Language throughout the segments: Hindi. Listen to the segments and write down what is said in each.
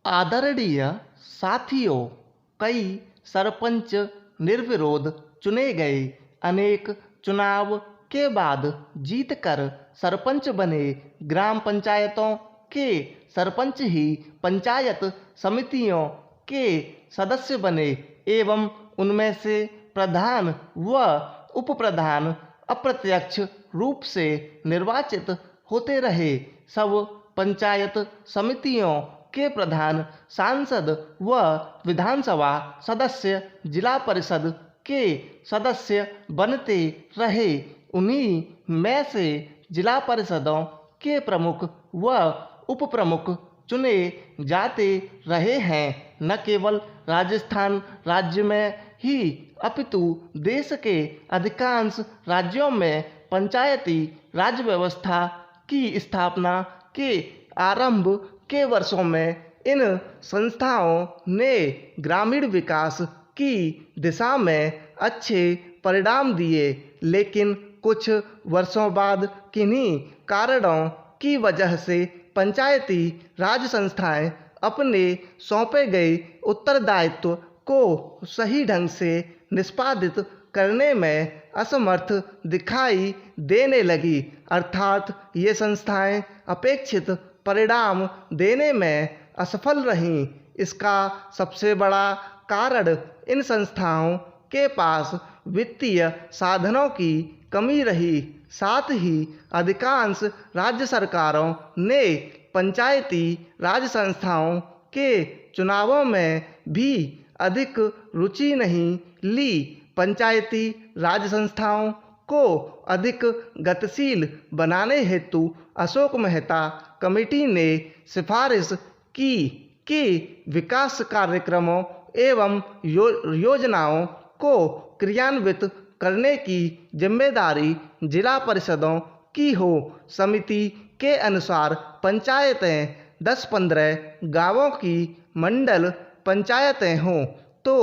आदरणीय साथियों, कई सरपंच निर्विरोध चुने गए। अनेक चुनाव के बाद जीतकर सरपंच बने। ग्राम पंचायतों के सरपंच ही पंचायत समितियों के सदस्य बने एवं उनमें से प्रधान व उप प्रधान अप्रत्यक्ष रूप से निर्वाचित होते रहे। सब पंचायत समितियों के प्रधान सांसद व विधानसभा सदस्य जिला परिषद के सदस्य बनते रहे। उन्हीं में से जिला परिषदों के प्रमुख व उप प्रमुख चुने जाते रहे हैं। न केवल राजस्थान राज्य में ही अपितु देश के अधिकांश राज्यों में पंचायती राज व्यवस्था की स्थापना के आरंभ के वर्षों में इन संस्थाओं ने ग्रामीण विकास की दिशा में अच्छे परिणाम दिए, लेकिन कुछ वर्षों बाद किन्हीं कारणों की वजह से पंचायती राज संस्थाएं अपने सौंपे गए उत्तरदायित्व को सही ढंग से निष्पादित करने में असमर्थ दिखाई देने लगी, अर्थात ये संस्थाएं अपेक्षित परिणाम देने में असफल रहीं। इसका सबसे बड़ा कारण इन संस्थाओं के पास वित्तीय साधनों की कमी रही। साथ ही अधिकांश राज्य सरकारों ने पंचायती राज संस्थाओं के चुनावों में भी अधिक रुचि नहीं ली। पंचायती राज संस्थाओं को अधिक गतिशील बनाने हेतु अशोक मेहता कमेटी ने सिफारिश की कि विकास कार्यक्रमों एवं योजनाओं को क्रियान्वित करने की जिम्मेदारी जिला परिषदों की हो। समिति के अनुसार पंचायतें 10-15 गांवों की मंडल पंचायतें हों तो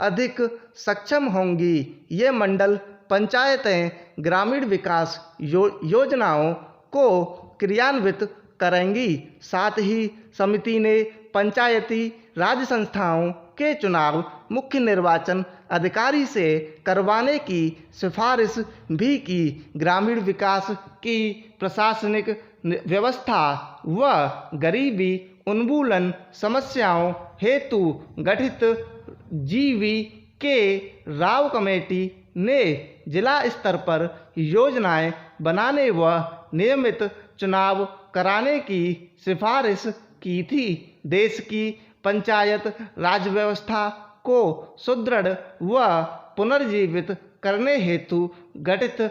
अधिक सक्षम होंगी। ये मंडल पंचायतें ग्रामीण विकास योजनाओं को क्रियान्वित करेंगी। साथ ही समिति ने पंचायती राज संस्थाओं के चुनाव मुख्य निर्वाचन अधिकारी से करवाने की सिफारिश भी की। ग्रामीण विकास की प्रशासनिक व्यवस्था व गरीबी उन्मूलन समस्याओं हेतु गठित जीवी के राव कमेटी ने जिला स्तर पर योजनाएं बनाने व नियमित चुनाव कराने की सिफारिश की थी। देश की पंचायत राज व्यवस्था को सुदृढ़ व पुनर्जीवित करने हेतु गठित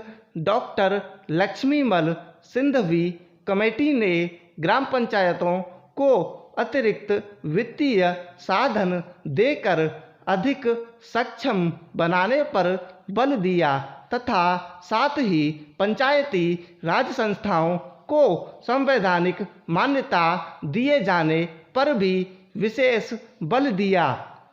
डॉक्टर लक्ष्मीमल सिंघवी कमेटी ने ग्राम पंचायतों को अतिरिक्त वित्तीय साधन देकर अधिक सक्षम बनाने पर बल दिया तथा साथ ही पंचायती राज संस्थाओं को संवैधानिक मान्यता दिए जाने पर भी विशेष बल दिया।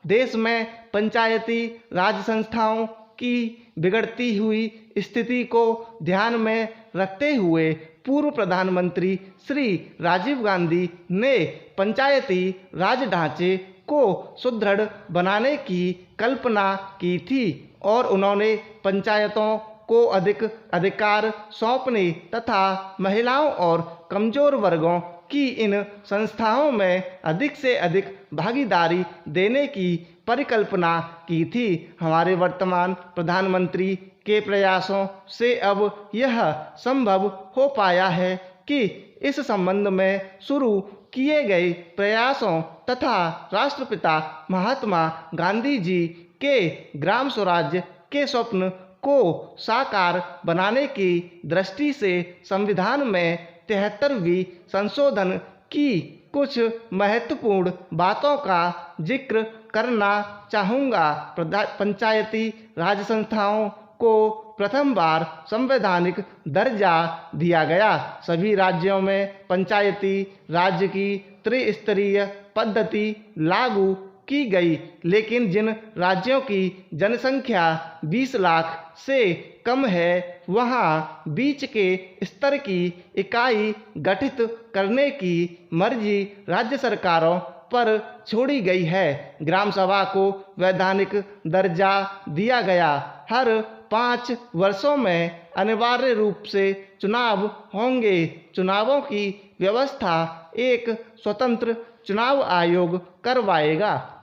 देश में पंचायती राज संस्थाओं की बिगड़ती हुई स्थिति को ध्यान में रखते हुए पूर्व प्रधानमंत्री श्री राजीव गांधी ने पंचायती राज ढांचे को सुदृढ़ बनाने की कल्पना की थी और उन्होंने पंचायतों को अधिक अधिकार सौंपने तथा महिलाओं और कमजोर वर्गों की इन संस्थाओं में अधिक से अधिक भागीदारी देने की परिकल्पना की थी। हमारे वर्तमान प्रधानमंत्री के प्रयासों से अब यह संभव हो पाया है कि इस संबंध में शुरू किए गए प्रयासों तथा राष्ट्रपिता महात्मा गांधी जी के ग्राम स्वराज्य के स्वप्न को साकार बनाने की दृष्टि से संविधान में 73वीं संशोधन की कुछ महत्वपूर्ण बातों का जिक्र करना चाहूँगा। पंचायती राज संस्थाओं को प्रथम बार संवैधानिक दर्जा दिया गया। सभी राज्यों में पंचायती राज की त्रिस्तरीय पद्धति लागू की गई, लेकिन जिन राज्यों की जनसंख्या 20 लाख से कम है वहाँ बीच के स्तर की इकाई गठित करने की मर्जी राज्य सरकारों पर छोड़ी गई है। ग्राम सभा को वैधानिक दर्जा दिया गया। हर 5 वर्षों में अनिवार्य रूप से चुनाव होंगे। चुनावों की व्यवस्था एक स्वतंत्र चुनाव आयोग करवाएगा।